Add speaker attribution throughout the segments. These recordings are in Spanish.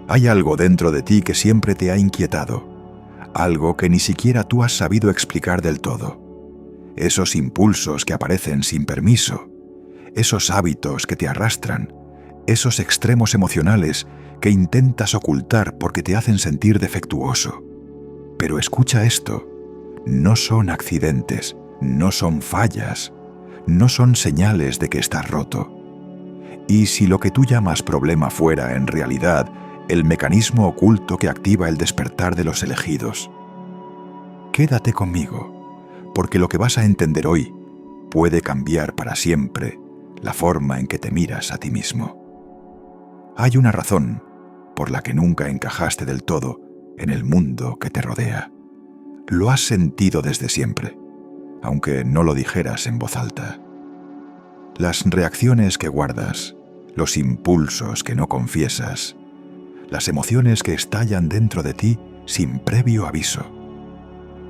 Speaker 1: Hay algo dentro de ti que siempre te ha inquietado, algo que ni siquiera tú has sabido explicar del todo. Esos impulsos que aparecen sin permiso, esos hábitos que te arrastran, esos extremos emocionales que intentas ocultar porque te hacen sentir defectuoso. Pero escucha esto, no son accidentes, no son fallas, no son señales de que estás roto. Y si lo que tú llamas problema fuera, en realidad, el mecanismo oculto que activa el despertar de los elegidos. Quédate conmigo, porque lo que vas a entender hoy puede cambiar para siempre la forma en que te miras a ti mismo. Hay una razón por la que nunca encajaste del todo en el mundo que te rodea. Lo has sentido desde siempre, aunque no lo dijeras en voz alta. Las reacciones que guardas, los impulsos que no confiesas, las emociones que estallan dentro de ti sin previo aviso.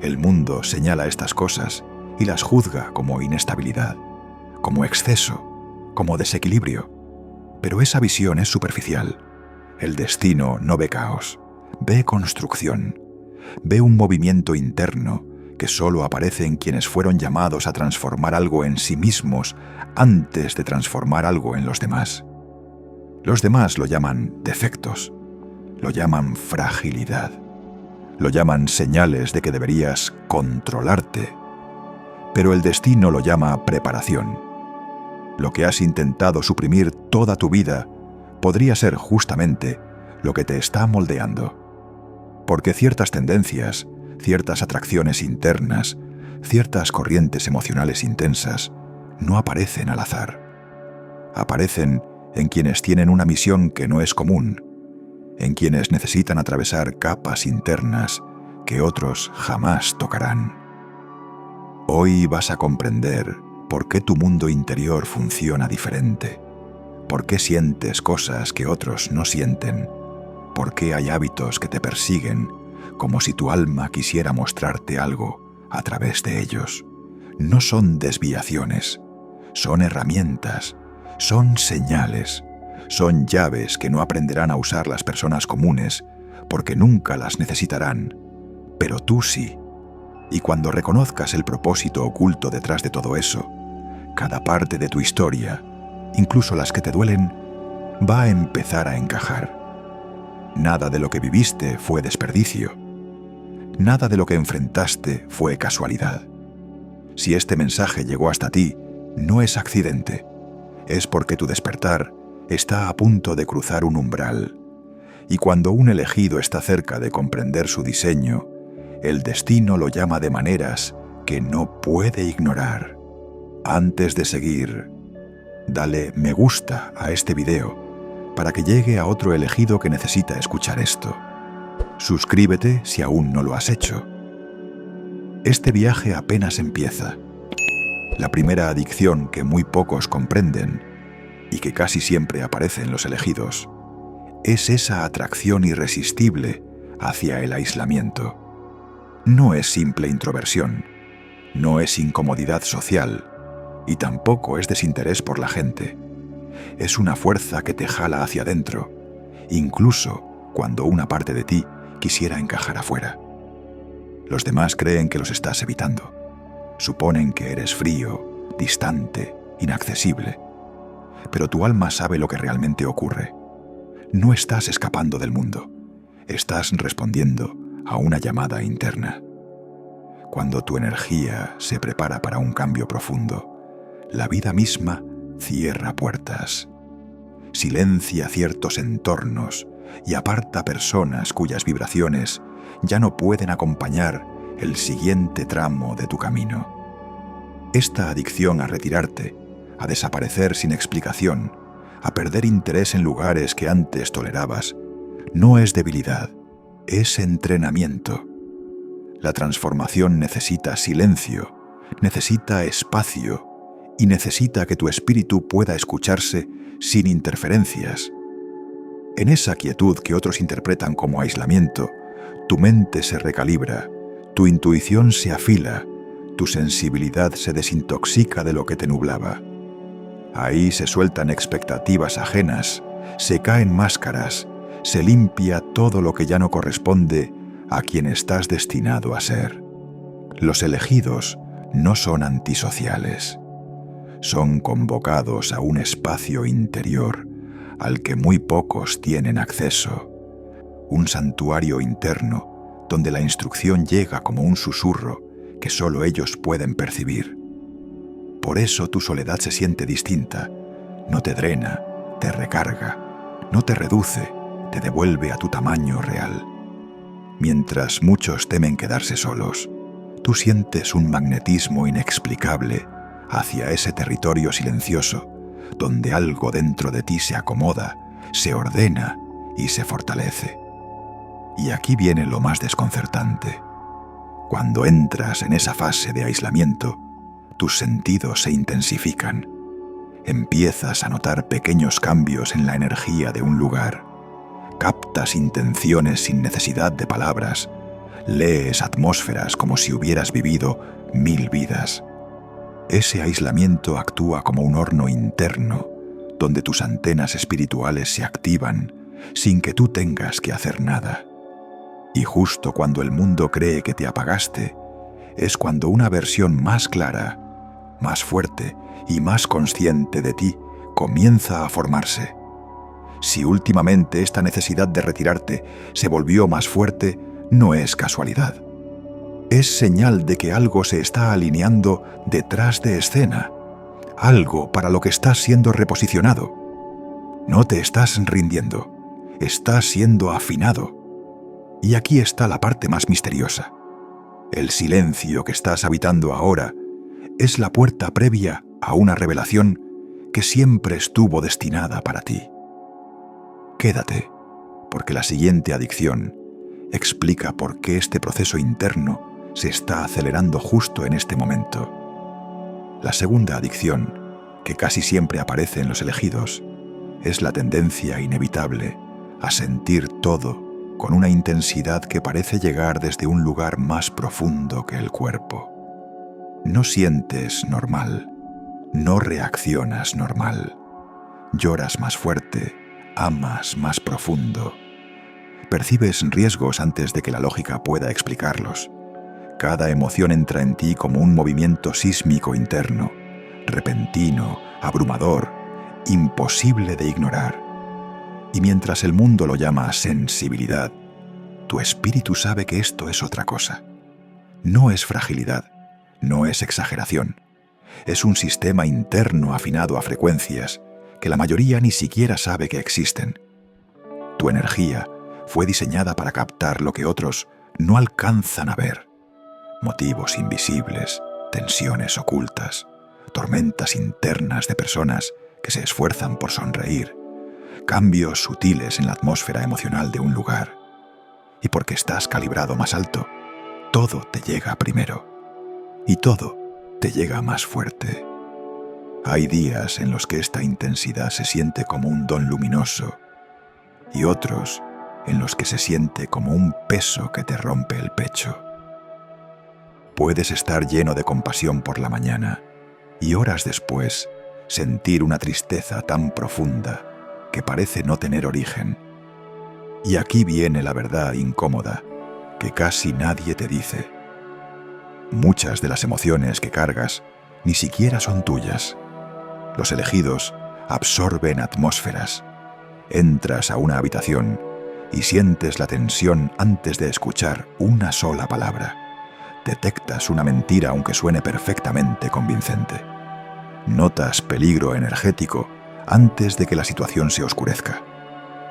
Speaker 1: El mundo señala estas cosas y las juzga como inestabilidad, como exceso, como desequilibrio. Pero esa visión es superficial. El destino no ve caos, ve construcción, ve un movimiento interno que solo aparece en quienes fueron llamados a transformar algo en sí mismos antes de transformar algo en los demás. Los demás lo llaman defectos, lo llaman fragilidad, lo llaman señales de que deberías controlarte, pero el destino lo llama preparación. Lo que has intentado suprimir toda tu vida podría ser justamente lo que te está moldeando. Porque ciertas tendencias, ciertas atracciones internas, ciertas corrientes emocionales intensas no aparecen al azar. Aparecen en quienes tienen una misión que no es común, en quienes necesitan atravesar capas internas que otros jamás tocarán. Hoy vas a comprender por qué tu mundo interior funciona diferente, por qué sientes cosas que otros no sienten, por qué hay hábitos que te persiguen, como si tu alma quisiera mostrarte algo a través de ellos. No son desviaciones, son herramientas, son señales, son llaves que no aprenderán a usar las personas comunes porque nunca las necesitarán, pero tú sí. Y cuando reconozcas el propósito oculto detrás de todo eso, cada parte de tu historia, incluso las que te duelen, va a empezar a encajar. Nada de lo que viviste fue desperdicio. Nada de lo que enfrentaste fue casualidad. Si este mensaje llegó hasta ti, no es accidente. Es porque tu despertar está a punto de cruzar un umbral. Y cuando un elegido está cerca de comprender su diseño, el destino lo llama de maneras que no puede ignorar. Antes de seguir, dale me gusta a este video para que llegue a otro elegido que necesita escuchar esto. Suscríbete si aún no lo has hecho. Este viaje apenas empieza. La primera adicción que muy pocos comprenden y que casi siempre aparece en los elegidos es esa atracción irresistible hacia el aislamiento. No es simple introversión, no es incomodidad social y tampoco es desinterés por la gente. Es una fuerza que te jala hacia adentro, incluso cuando una parte de ti quisiera encajar afuera. Los demás creen que los estás evitando. Suponen que eres frío, distante, inaccesible. Pero tu alma sabe lo que realmente ocurre. No estás escapando del mundo. Estás respondiendo a una llamada interna. Cuando tu energía se prepara para un cambio profundo, la vida misma cierra puertas, silencia ciertos entornos y aparta personas cuyas vibraciones ya no pueden acompañar el siguiente tramo de tu camino. Esta adicción a retirarte, a desaparecer sin explicación, a perder interés en lugares que antes tolerabas, no es debilidad, es entrenamiento. La transformación necesita silencio, necesita espacio y necesita que tu espíritu pueda escucharse sin interferencias. En esa quietud que otros interpretan como aislamiento, tu mente se recalibra, tu intuición se afila, tu sensibilidad se desintoxica de lo que te nublaba. Ahí se sueltan expectativas ajenas, se caen máscaras, se limpia todo lo que ya no corresponde a quien estás destinado a ser. Los elegidos no son antisociales. Son convocados a un espacio interior al que muy pocos tienen acceso. Un santuario interno donde la instrucción llega como un susurro que solo ellos pueden percibir. Por eso tu soledad se siente distinta. No te drena, te recarga, no te reduce, te devuelve a tu tamaño real. Mientras muchos temen quedarse solos, tú sientes un magnetismo inexplicable hacia ese territorio silencioso donde algo dentro de ti se acomoda, se ordena y se fortalece. Y aquí viene lo más desconcertante. Cuando entras en esa fase de aislamiento, tus sentidos se intensifican. Empiezas a notar pequeños cambios en la energía de un lugar. Captas intenciones sin necesidad de palabras. Lees atmósferas como si hubieras vivido 1000 vidas. Ese aislamiento actúa como un horno interno, donde tus antenas espirituales se activan sin que tú tengas que hacer nada. Y justo cuando el mundo cree que te apagaste, es cuando una versión más clara, más fuerte y más consciente de ti comienza a formarse. Si últimamente esta necesidad de retirarte se volvió más fuerte, no es casualidad. Es señal de que algo se está alineando detrás de escena, algo para lo que estás siendo reposicionado. No te estás rindiendo, estás siendo afinado. Y aquí está la parte más misteriosa. El silencio que estás habitando ahora es la puerta previa a una revelación que siempre estuvo destinada para ti. Quédate, porque la siguiente adicción explica por qué este proceso interno se está acelerando justo en este momento. La segunda adicción, que casi siempre aparece en los elegidos, es la tendencia inevitable a sentir todo con una intensidad que parece llegar desde un lugar más profundo que el cuerpo. No sientes normal, no reaccionas normal, lloras más fuerte, amas más profundo. Percibes riesgos antes de que la lógica pueda explicarlos. Cada emoción entra en ti como un movimiento sísmico interno, repentino, abrumador, imposible de ignorar. Y mientras el mundo lo llama sensibilidad, tu espíritu sabe que esto es otra cosa. No es fragilidad, no es exageración. Es un sistema interno afinado a frecuencias que la mayoría ni siquiera sabe que existen. Tu energía fue diseñada para captar lo que otros no alcanzan a ver. Motivos invisibles, tensiones ocultas, tormentas internas de personas que se esfuerzan por sonreír, cambios sutiles en la atmósfera emocional de un lugar. Y porque estás calibrado más alto, todo te llega primero. Y todo te llega más fuerte. Hay días en los que esta intensidad se siente como un don luminoso y otros en los que se siente como un peso que te rompe el pecho. Puedes estar lleno de compasión por la mañana y horas después sentir una tristeza tan profunda que parece no tener origen. Y aquí viene la verdad incómoda que casi nadie te dice. Muchas de las emociones que cargas ni siquiera son tuyas. Los elegidos absorben atmósferas. Entras a una habitación y sientes la tensión antes de escuchar una sola palabra. Detectas una mentira aunque suene perfectamente convincente. Notas peligro energético antes de que la situación se oscurezca.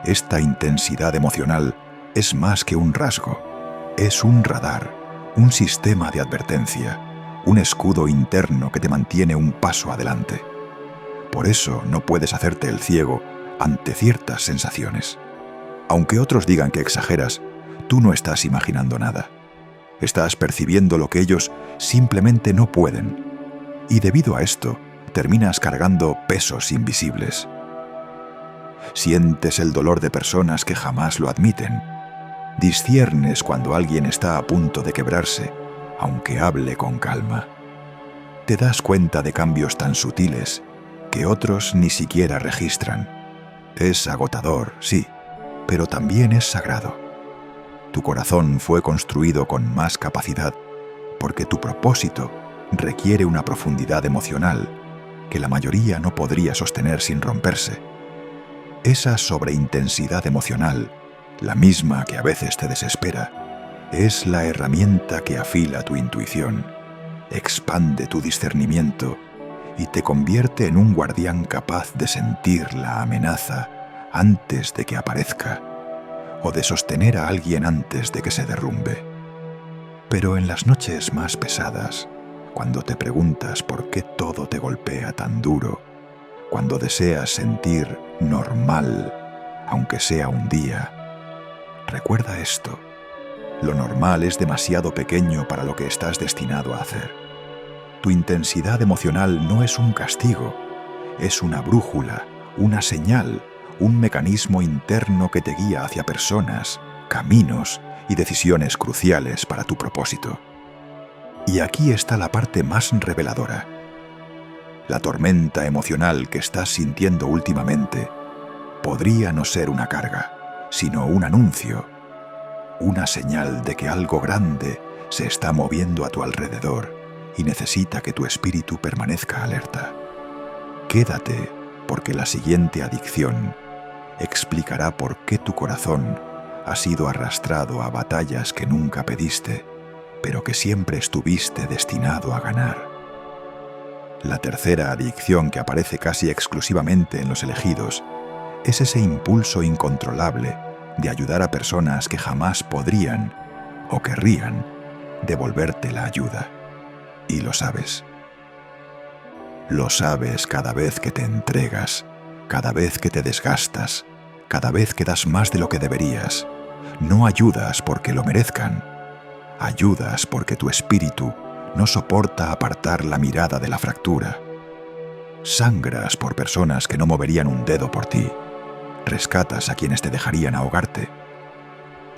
Speaker 1: Esta intensidad emocional es más que un rasgo. Es un radar, un sistema de advertencia, un escudo interno que te mantiene un paso adelante. Por eso no puedes hacerte el ciego ante ciertas sensaciones. Aunque otros digan que exageras, tú no estás imaginando nada. Estás percibiendo lo que ellos simplemente no pueden. Y debido a esto, terminas cargando pesos invisibles. Sientes el dolor de personas que jamás lo admiten. Disciernes cuando alguien está a punto de quebrarse, aunque hable con calma. Te das cuenta de cambios tan sutiles que otros ni siquiera registran. Es agotador, sí, pero también es sagrado. Tu corazón fue construido con más capacidad porque tu propósito requiere una profundidad emocional que la mayoría no podría sostener sin romperse. Esa sobreintensidad emocional, la misma que a veces te desespera, es la herramienta que afila tu intuición, expande tu discernimiento y te convierte en un guardián capaz de sentir la amenaza antes de que aparezca o de sostener a alguien antes de que se derrumbe. Pero en las noches más pesadas, cuando te preguntas por qué todo te golpea tan duro, cuando deseas sentir normal, aunque sea un día, recuerda esto: lo normal es demasiado pequeño para lo que estás destinado a hacer. Tu intensidad emocional no es un castigo, es una brújula, una señal, un mecanismo interno que te guía hacia personas, caminos y decisiones cruciales para tu propósito. Y aquí está la parte más reveladora. La tormenta emocional que estás sintiendo últimamente podría no ser una carga, sino un anuncio, una señal de que algo grande se está moviendo a tu alrededor y necesita que tu espíritu permanezca alerta. Quédate, porque la siguiente adicción explicará por qué tu corazón ha sido arrastrado a batallas que nunca pediste, pero que siempre estuviste destinado a ganar. La tercera adicción, que aparece casi exclusivamente en los elegidos, es ese impulso incontrolable de ayudar a personas que jamás podrían o querrían devolverte la ayuda. Y lo sabes. Lo sabes cada vez que te entregas, cada vez que te desgastas, cada vez que das más de lo que deberías. No ayudas porque lo merezcan. Ayudas porque tu espíritu no soporta apartar la mirada de la fractura. Sangras por personas que no moverían un dedo por ti. Rescatas a quienes te dejarían ahogarte.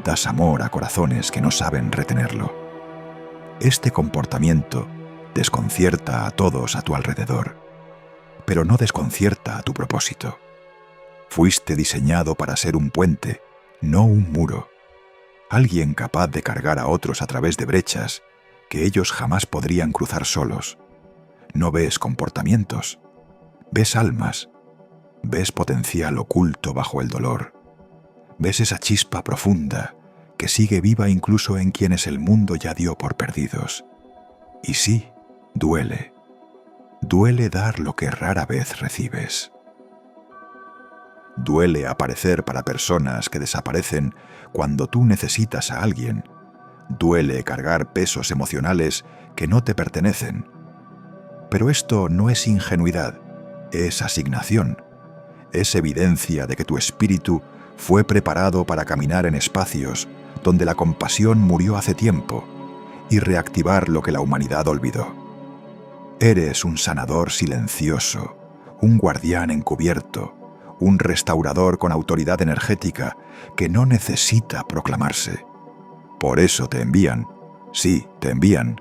Speaker 1: Das amor a corazones que no saben retenerlo. Este comportamiento desconcierta a todos a tu alrededor, pero no desconcierta a tu propósito. Fuiste diseñado para ser un puente, no un muro. Alguien capaz de cargar a otros a través de brechas que ellos jamás podrían cruzar solos. No ves comportamientos, ves almas, ves potencial oculto bajo el dolor. Ves esa chispa profunda que sigue viva incluso en quienes el mundo ya dio por perdidos. Y sí, duele. Duele dar lo que rara vez recibes. Duele aparecer para personas que desaparecen cuando tú necesitas a alguien. Duele cargar pesos emocionales que no te pertenecen. Pero esto no es ingenuidad, es asignación. Es evidencia de que tu espíritu fue preparado para caminar en espacios donde la compasión murió hace tiempo y reactivar lo que la humanidad olvidó. Eres un sanador silencioso, un guardián encubierto, un restaurador con autoridad energética que no necesita proclamarse. Por eso te envían, sí, te envían,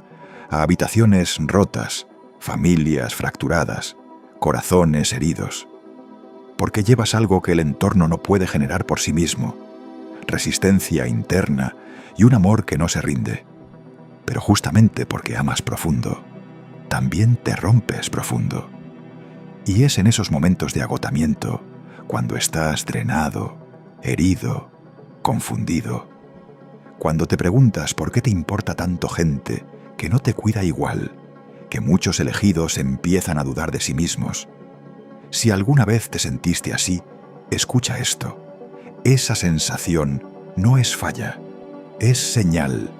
Speaker 1: a habitaciones rotas, familias fracturadas, corazones heridos. Porque llevas algo que el entorno no puede generar por sí mismo, resistencia interna y un amor que no se rinde. Pero justamente porque amas profundo, también te rompes profundo. Y es en esos momentos de agotamiento, cuando estás drenado, herido, confundido, cuando te preguntas por qué te importa tanto gente que no te cuida igual, que muchos elegidos empiezan a dudar de sí mismos. Si alguna vez te sentiste así, escucha esto. Esa sensación no es falla, es señal.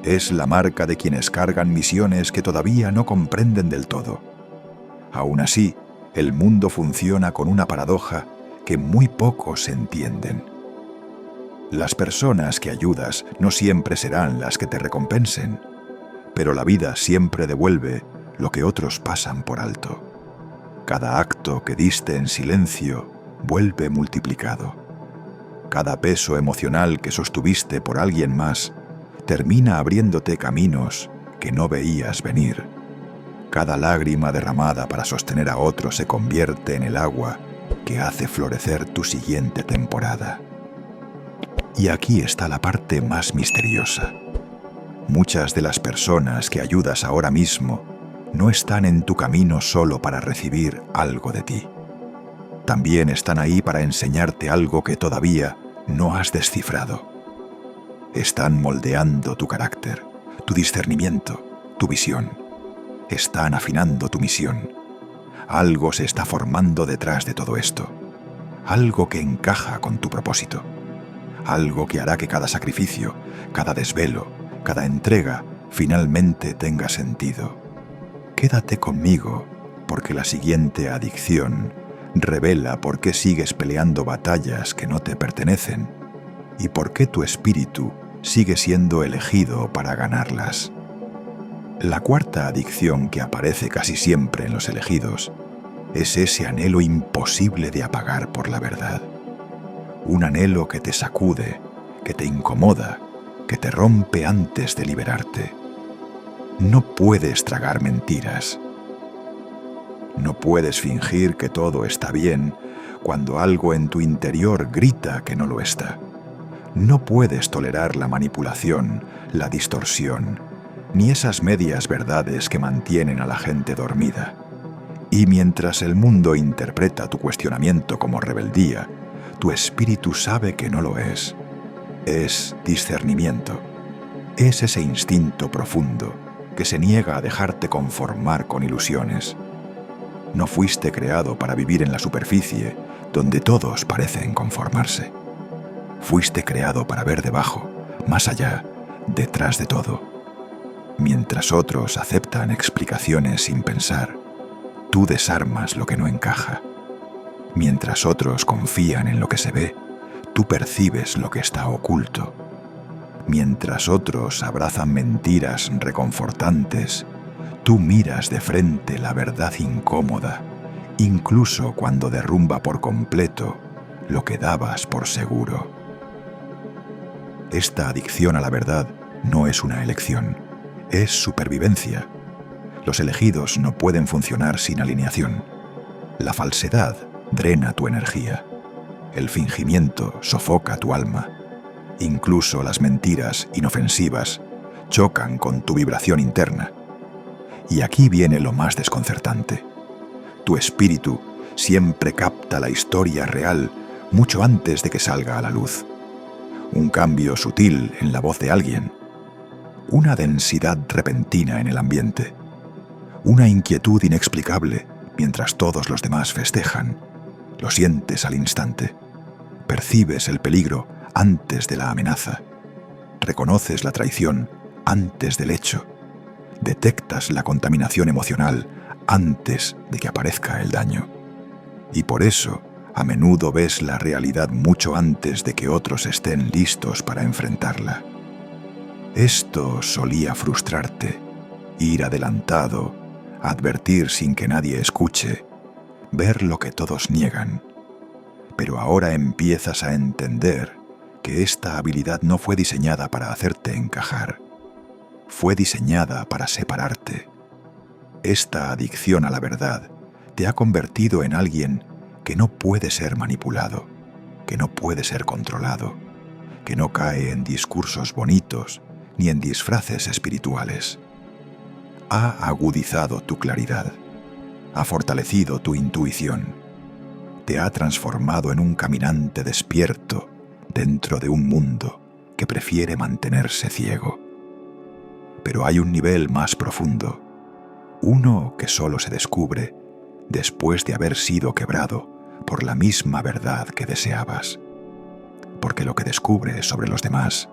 Speaker 1: Es la marca de quienes cargan misiones que todavía no comprenden del todo. Aún así, el mundo funciona con una paradoja que muy pocos entienden. Las personas que ayudas no siempre serán las que te recompensen, pero la vida siempre devuelve lo que otros pasan por alto. Cada acto que diste en silencio vuelve multiplicado. Cada peso emocional que sostuviste por alguien más termina abriéndote caminos que no veías venir. Cada lágrima derramada para sostener a otro se convierte en el agua que hace florecer tu siguiente temporada. Y aquí está la parte más misteriosa. Muchas de las personas que ayudas ahora mismo no están en tu camino solo para recibir algo de ti. También están ahí para enseñarte algo que todavía no has descifrado. Están moldeando tu carácter, tu discernimiento, tu visión. Están afinando tu misión. Algo se está formando detrás de todo esto. Algo que encaja con tu propósito. Algo que hará que cada sacrificio, cada desvelo, cada entrega finalmente tenga sentido. Quédate conmigo, porque la siguiente adicción revela por qué sigues peleando batallas que no te pertenecen y por qué tu espíritu sigue siendo elegido para ganarlas. La cuarta adicción que aparece casi siempre en los elegidos es ese anhelo imposible de apagar por la verdad. Un anhelo que te sacude, que te incomoda, que te rompe antes de liberarte. No puedes tragar mentiras. No puedes fingir que todo está bien cuando algo en tu interior grita que no lo está. No puedes tolerar la manipulación, la distorsión, ni esas medias verdades que mantienen a la gente dormida. Y mientras el mundo interpreta tu cuestionamiento como rebeldía, tu espíritu sabe que no lo es. Es discernimiento. Es ese instinto profundo que se niega a dejarte conformar con ilusiones. No fuiste creado para vivir en la superficie, donde todos parecen conformarse. Fuiste creado para ver debajo, más allá, detrás de todo. Mientras otros aceptan explicaciones sin pensar, tú desarmas lo que no encaja. Mientras otros confían en lo que se ve, tú percibes lo que está oculto. Mientras otros abrazan mentiras reconfortantes, tú miras de frente la verdad incómoda, incluso cuando derrumba por completo lo que dabas por seguro. Esta adicción a la verdad no es una elección, es supervivencia. Los elegidos no pueden funcionar sin alineación. La falsedad drena tu energía. El fingimiento sofoca tu alma. Incluso las mentiras inofensivas chocan con tu vibración interna. Y aquí viene lo más desconcertante. Tu espíritu siempre capta la historia real mucho antes de que salga a la luz. Un cambio sutil en la voz de alguien. Una densidad repentina en el ambiente. Una inquietud inexplicable mientras todos los demás festejan. Lo sientes al instante. Percibes el peligro antes de la amenaza. Reconoces la traición antes del hecho. Detectas la contaminación emocional antes de que aparezca el daño. Y por eso, a menudo ves la realidad mucho antes de que otros estén listos para enfrentarla. Esto solía frustrarte, ir adelantado, advertir sin que nadie escuche, ver lo que todos niegan. Pero ahora empiezas a entender que esta habilidad no fue diseñada para hacerte encajar. Fue diseñada para separarte. Esta adicción a la verdad te ha convertido en alguien que no puede ser manipulado, que no puede ser controlado, que no cae en discursos bonitos ni en disfraces espirituales. Ha agudizado tu claridad, ha fortalecido tu intuición, te ha transformado en un caminante despierto dentro de un mundo que prefiere mantenerse ciego. Pero hay un nivel más profundo, uno que solo se descubre después de haber sido quebrado por la misma verdad que deseabas. Porque lo que descubres sobre los demás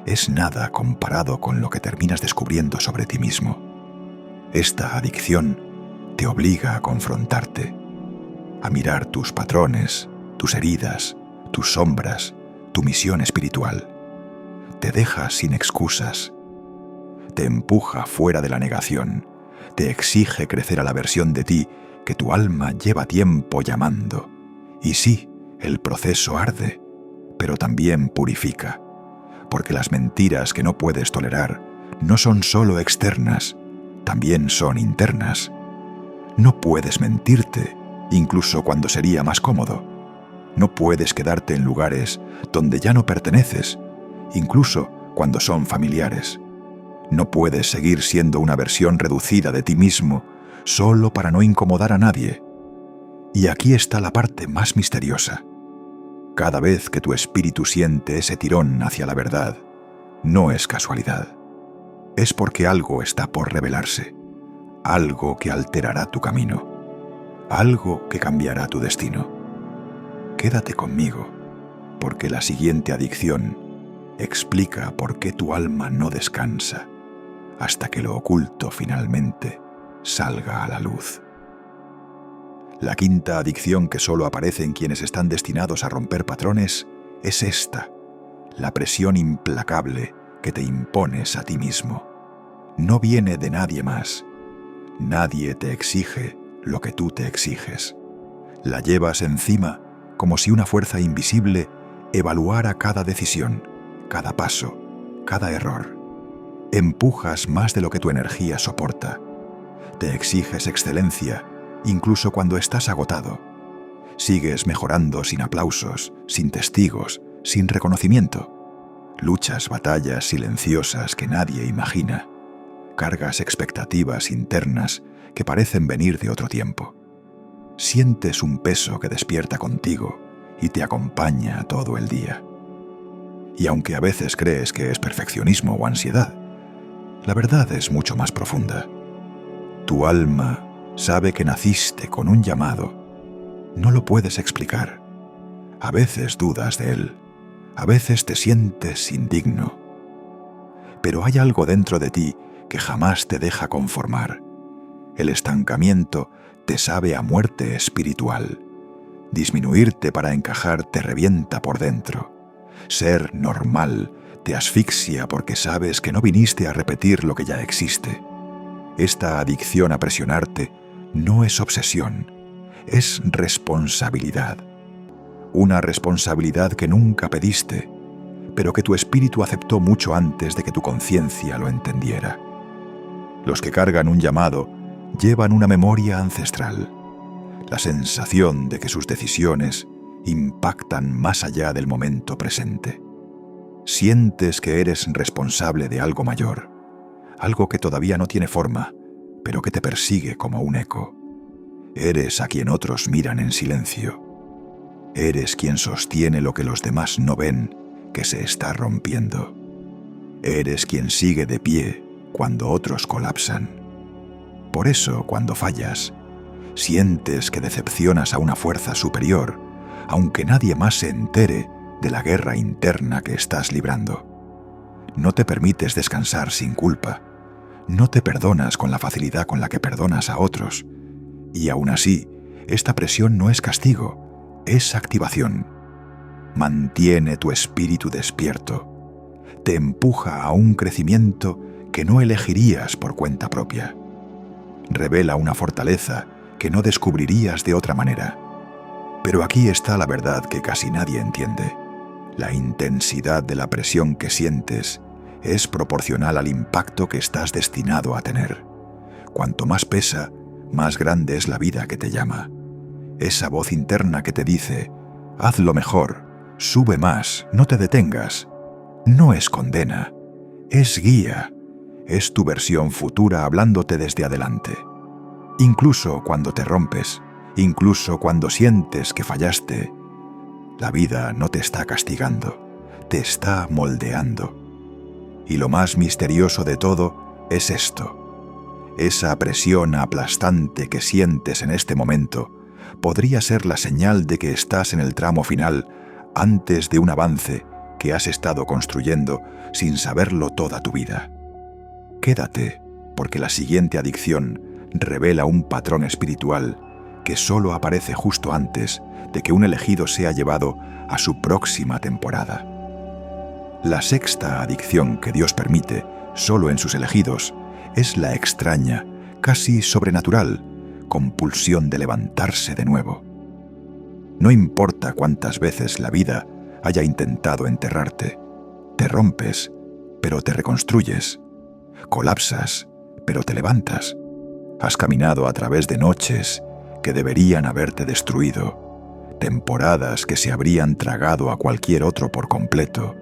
Speaker 1: es nada comparado con lo que terminas descubriendo sobre ti mismo. Esta adicción te obliga a confrontarte, a mirar tus patrones, tus heridas, tus sombras, tu misión espiritual. Te deja sin excusas. Te empuja fuera de la negación. Te exige crecer a la versión de ti que tu alma lleva tiempo llamando. Y sí, el proceso arde, pero también purifica. Porque las mentiras que no puedes tolerar no son solo externas, también son internas. No puedes mentirte, incluso cuando sería más cómodo. No puedes quedarte en lugares donde ya no perteneces, incluso cuando son familiares. No puedes seguir siendo una versión reducida de ti mismo solo para no incomodar a nadie. Y aquí está la parte más misteriosa. Cada vez que tu espíritu siente ese tirón hacia la verdad, no es casualidad. Es porque algo está por revelarse, algo que alterará tu camino, algo que cambiará tu destino. Quédate conmigo, porque la siguiente adicción explica por qué tu alma no descansa hasta que lo oculto finalmente salga a la luz. La quinta adicción que solo aparece en quienes están destinados a romper patrones es esta, la presión implacable que te impones a ti mismo. No viene de nadie más. Nadie te exige lo que tú te exiges. La llevas encima como si una fuerza invisible evaluara cada decisión, cada paso, cada error. Empujas más de lo que tu energía soporta. Te exiges excelencia, incluso cuando estás agotado. Sigues mejorando sin aplausos, sin testigos, sin reconocimiento. Luchas batallas silenciosas que nadie imagina. Cargas expectativas internas que parecen venir de otro tiempo. Sientes un peso que despierta contigo y te acompaña todo el día. Y aunque a veces crees que es perfeccionismo o ansiedad, la verdad es mucho más profunda. Tu alma sabe que naciste con un llamado. No lo puedes explicar. A veces dudas de él. A veces te sientes indigno. Pero hay algo dentro de ti que jamás te deja conformar. El estancamiento te sabe a muerte espiritual. Disminuirte para encajar te revienta por dentro. Ser normal te asfixia porque sabes que no viniste a repetir lo que ya existe. Esta adicción a presionarte no es obsesión, es responsabilidad. Una responsabilidad que nunca pediste, pero que tu espíritu aceptó mucho antes de que tu conciencia lo entendiera. Los que cargan un llamado llevan una memoria ancestral, la sensación de que sus decisiones impactan más allá del momento presente. Sientes que eres responsable de algo mayor, algo que todavía no tiene forma, pero que te persigue como un eco. Eres a quien otros miran en silencio. Eres quien sostiene lo que los demás no ven, que se está rompiendo. Eres quien sigue de pie cuando otros colapsan. Por eso, cuando fallas, sientes que decepcionas a una fuerza superior, aunque nadie más se entere de la guerra interna que estás librando. No te permites descansar sin culpa. No te perdonas con la facilidad con la que perdonas a otros. Y aún así, esta presión no es castigo, es activación. Mantiene tu espíritu despierto. Te empuja a un crecimiento que no elegirías por cuenta propia. Revela una fortaleza que no descubrirías de otra manera. Pero aquí está la verdad que casi nadie entiende. La intensidad de la presión que sientes es proporcional al impacto que estás destinado a tener. Cuanto más pesa, más grande es la vida que te llama. Esa voz interna que te dice, hazlo mejor, sube más, no te detengas. No es condena, es guía, es tu versión futura hablándote desde adelante. Incluso cuando te rompes, incluso cuando sientes que fallaste, la vida no te está castigando, te está moldeando. Y lo más misterioso de todo es esto. Esa presión aplastante que sientes en este momento podría ser la señal de que estás en el tramo final antes de un avance que has estado construyendo sin saberlo toda tu vida. Quédate, porque la siguiente adicción revela un patrón espiritual que solo aparece justo antes de que un elegido sea llevado a su próxima temporada. La sexta adicción que Dios permite, solo en sus elegidos, es la extraña, casi sobrenatural, compulsión de levantarse de nuevo. No importa cuántas veces la vida haya intentado enterrarte, te rompes, pero te reconstruyes, colapsas, pero te levantas. Has caminado a través de noches que deberían haberte destruido, temporadas que se habrían tragado a cualquier otro por completo,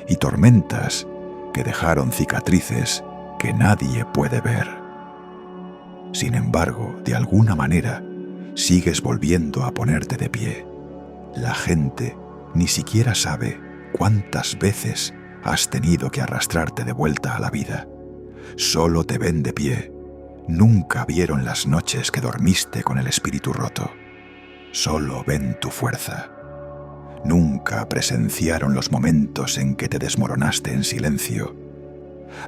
Speaker 1: y tormentas que dejaron cicatrices que nadie puede ver. Sin embargo, de alguna manera, sigues volviendo a ponerte de pie. La gente ni siquiera sabe cuántas veces has tenido que arrastrarte de vuelta a la vida. Solo te ven de pie. Nunca vieron las noches que dormiste con el espíritu roto. Solo ven tu fuerza. Nunca presenciaron los momentos en que te desmoronaste en silencio.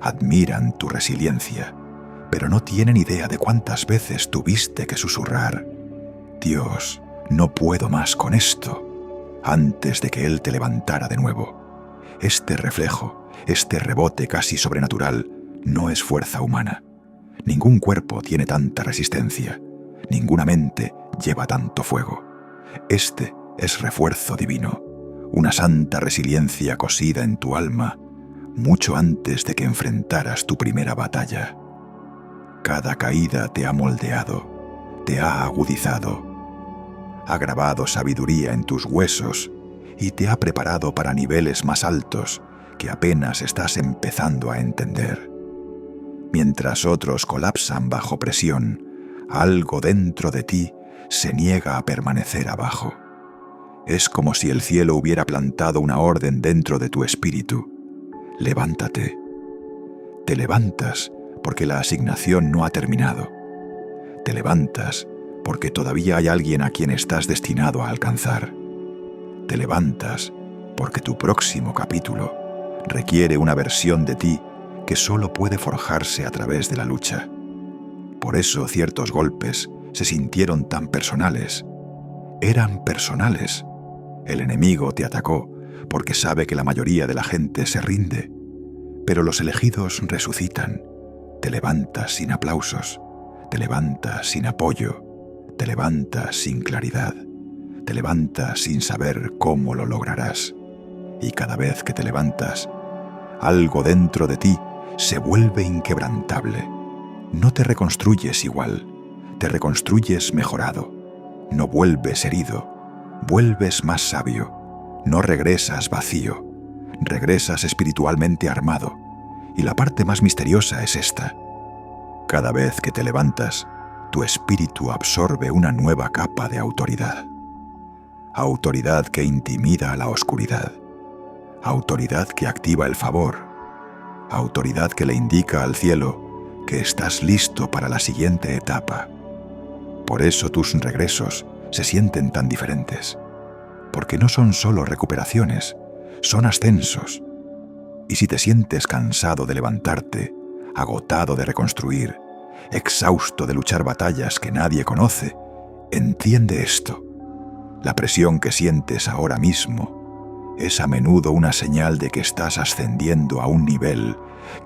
Speaker 1: Admiran tu resiliencia, pero no tienen idea de cuántas veces tuviste que susurrar: Dios, no puedo más con esto, antes de que Él te levantara de nuevo. Este reflejo, este rebote casi sobrenatural, no es fuerza humana. Ningún cuerpo tiene tanta resistencia, ninguna mente lleva tanto fuego. Este es refuerzo divino, una santa resiliencia cosida en tu alma, mucho antes de que enfrentaras tu primera batalla. Cada caída te ha moldeado, te ha agudizado, ha grabado sabiduría en tus huesos y te ha preparado para niveles más altos que apenas estás empezando a entender. Mientras otros colapsan bajo presión, algo dentro de ti se niega a permanecer abajo. Es como si el cielo hubiera plantado una orden dentro de tu espíritu. Levántate. Te levantas porque la asignación no ha terminado. Te levantas porque todavía hay alguien a quien estás destinado a alcanzar. Te levantas porque tu próximo capítulo requiere una versión de ti que solo puede forjarse a través de la lucha. Por eso ciertos golpes se sintieron tan personales. Eran personales. El enemigo te atacó porque sabe que la mayoría de la gente se rinde. Pero los elegidos resucitan. Te levantas sin aplausos. Te levantas sin apoyo. Te levantas sin claridad. Te levantas sin saber cómo lo lograrás. Y cada vez que te levantas, algo dentro de ti se vuelve inquebrantable. No te reconstruyes igual, te reconstruyes mejorado. No vuelves herido, vuelves más sabio. No regresas vacío, regresas espiritualmente armado. Y la parte más misteriosa es esta: cada vez que te levantas, tu espíritu absorbe una nueva capa de autoridad. Autoridad que intimida a la oscuridad. Autoridad que activa el favor. Autoridad que le indica al cielo que estás listo para la siguiente etapa. Por eso tus regresos se sienten tan diferentes, porque no son solo recuperaciones, son ascensos. Y si te sientes cansado de levantarte, agotado de reconstruir, exhausto de luchar batallas que nadie conoce, entiende esto: la presión que sientes ahora mismo es a menudo una señal de que estás ascendiendo a un nivel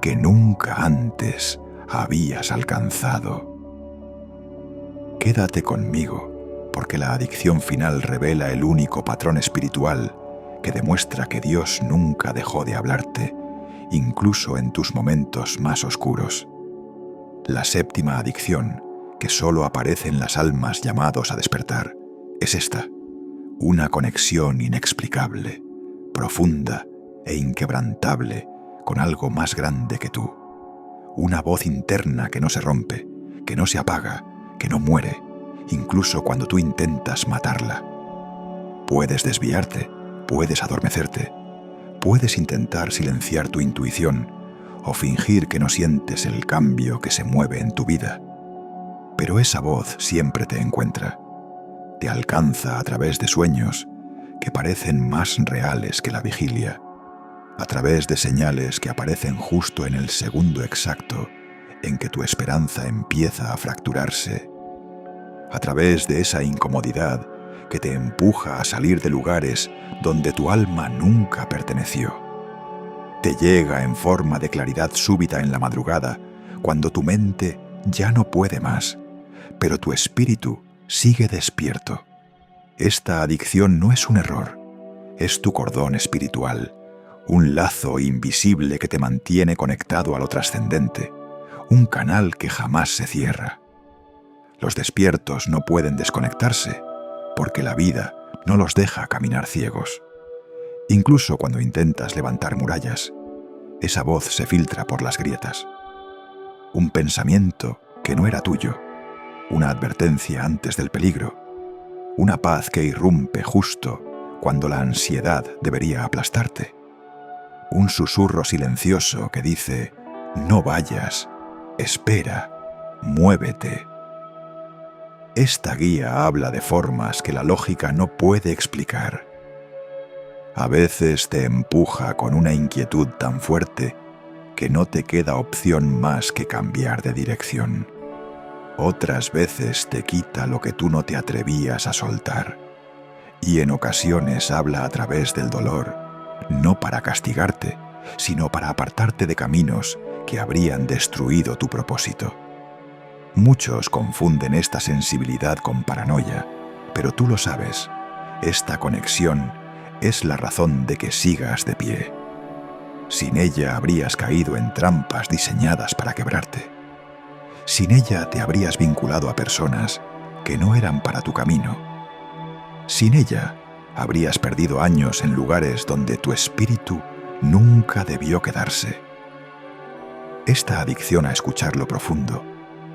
Speaker 1: que nunca antes habías alcanzado. Quédate conmigo, porque la adicción final revela el único patrón espiritual que demuestra que Dios nunca dejó de hablarte, incluso en tus momentos más oscuros. La séptima adicción, que solo aparece en las almas llamados a despertar, es esta: una conexión inexplicable, profunda e inquebrantable con algo más grande que tú. Una voz interna que no se rompe, que no se apaga, que no muere, incluso cuando tú intentas matarla. Puedes desviarte, puedes adormecerte, puedes intentar silenciar tu intuición o fingir que no sientes el cambio que se mueve en tu vida. Pero esa voz siempre te encuentra. Te alcanza a través de sueños que parecen más reales que la vigilia, a través de señales que aparecen justo en el segundo exacto en que tu esperanza empieza a fracturarse, a través de esa incomodidad que te empuja a salir de lugares donde tu alma nunca perteneció. Te llega en forma de claridad súbita en la madrugada, cuando tu mente ya no puede más, pero tu espíritu sigue despierto. Esta adicción no es un error, es tu cordón espiritual, un lazo invisible que te mantiene conectado a lo trascendente, un canal que jamás se cierra. Los despiertos no pueden desconectarse, porque la vida no los deja caminar ciegos. Incluso cuando intentas levantar murallas, esa voz se filtra por las grietas. Un pensamiento que no era tuyo, una advertencia antes del peligro, una paz que irrumpe justo cuando la ansiedad debería aplastarte, un susurro silencioso que dice: no vayas, espera, muévete. Esta guía habla de formas que la lógica no puede explicar. A veces te empuja con una inquietud tan fuerte que no te queda opción más que cambiar de dirección. Otras veces te quita lo que tú no te atrevías a soltar. Y en ocasiones habla a través del dolor, no para castigarte, sino para apartarte de caminos que habrían destruido tu propósito. Muchos confunden esta sensibilidad con paranoia, pero tú lo sabes, esta conexión es la razón de que sigas de pie. Sin ella habrías caído en trampas diseñadas para quebrarte. Sin ella te habrías vinculado a personas que no eran para tu camino. Sin ella habrías perdido años en lugares donde tu espíritu nunca debió quedarse. Esta adicción a escuchar lo profundo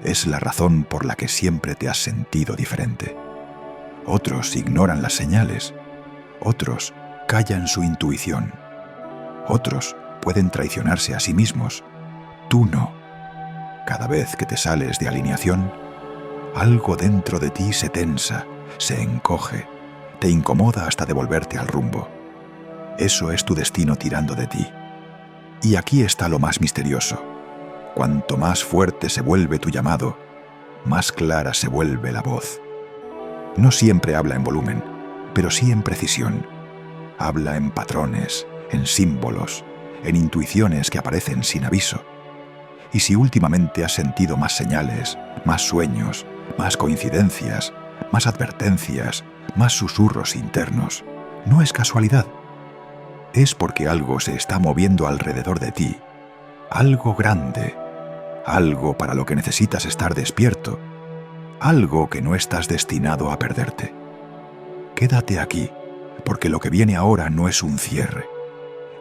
Speaker 1: es la razón por la que siempre te has sentido diferente. Otros ignoran las señales, otros callan su intuición, otros pueden traicionarse a sí mismos. Tú no. Cada vez que te sales de alineación, algo dentro de ti se tensa, se encoge, te incomoda hasta devolverte al rumbo. Eso es tu destino tirando de ti. Y aquí está lo más misterioso. Cuanto más fuerte se vuelve tu llamado, más clara se vuelve la voz. No siempre habla en volumen, pero sí en precisión. Habla en patrones, en símbolos, en intuiciones que aparecen sin aviso. Y si últimamente has sentido más señales, más sueños, más coincidencias, más advertencias, más susurros internos, no es casualidad. Es porque algo se está moviendo alrededor de ti, algo grande, algo para lo que necesitas estar despierto, algo que no estás destinado a perderte. Quédate aquí, porque lo que viene ahora no es un cierre,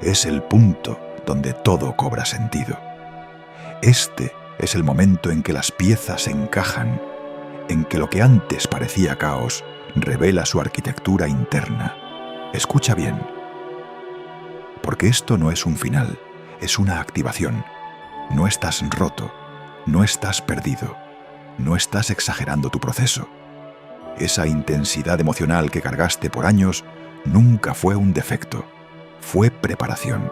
Speaker 1: es el punto donde todo cobra sentido. Este es el momento en que las piezas encajan, en que lo que antes parecía caos revela su arquitectura interna. Escucha bien, porque esto no es un final, es una activación. No estás roto, no estás perdido, no estás exagerando tu proceso. Esa intensidad emocional que cargaste por años nunca fue un defecto, fue preparación.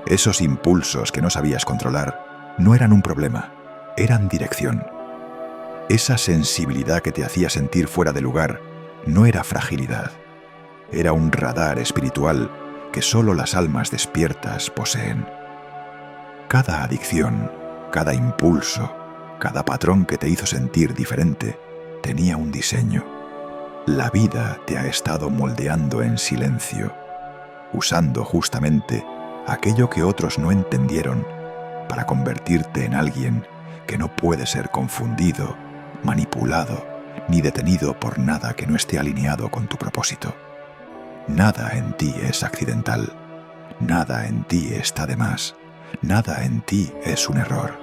Speaker 1: Esos impulsos que no sabías controlar no eran un problema, eran dirección. Esa sensibilidad que te hacía sentir fuera de lugar no era fragilidad, era un radar espiritual que solo las almas despiertas poseen. Cada adicción, cada impulso, cada patrón que te hizo sentir diferente, tenía un diseño. La vida te ha estado moldeando en silencio, usando justamente aquello que otros no entendieron para convertirte en alguien que no puede ser confundido, manipulado, ni detenido por nada que no esté alineado con tu propósito. Nada en ti es accidental, nada en ti está de más, nada en ti es un error.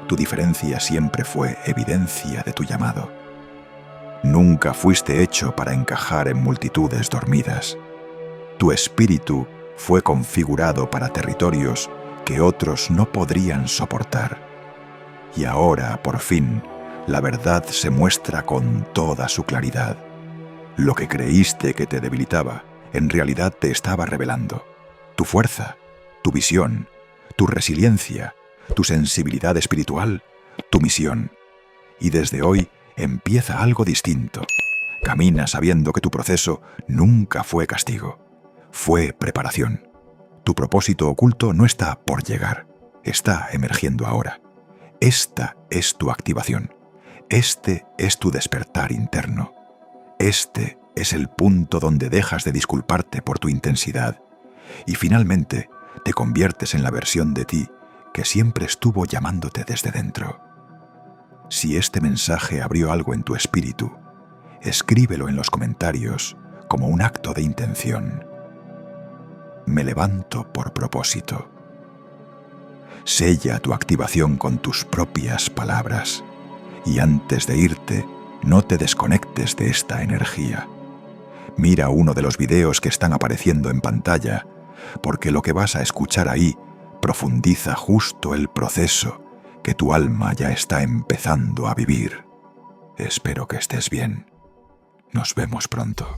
Speaker 1: Tu diferencia siempre fue evidencia de tu llamado. Nunca fuiste hecho para encajar en multitudes dormidas. Tu espíritu fue configurado para territorios que otros no podrían soportar. Y ahora, por fin, la verdad se muestra con toda su claridad. Lo que creíste que te debilitaba, en realidad te estaba revelando. Tu fuerza, tu visión, tu resiliencia, tu sensibilidad espiritual, tu misión. Y desde hoy empieza algo distinto. Camina sabiendo que tu proceso nunca fue castigo, fue preparación. Tu propósito oculto no está por llegar, está emergiendo ahora. Esta es tu activación. Este es tu despertar interno. Este es el punto donde dejas de disculparte por tu intensidad y finalmente te conviertes en la versión de ti que siempre estuvo llamándote desde dentro. Si este mensaje abrió algo en tu espíritu, escríbelo en los comentarios como un acto de intención. Me levanto por propósito. Sella tu activación con tus propias palabras y antes de irte, no te desconectes de esta energía. Mira uno de los videos que están apareciendo en pantalla, porque lo que vas a escuchar ahí profundiza justo el proceso que tu alma ya está empezando a vivir. Espero que estés bien. Nos vemos pronto.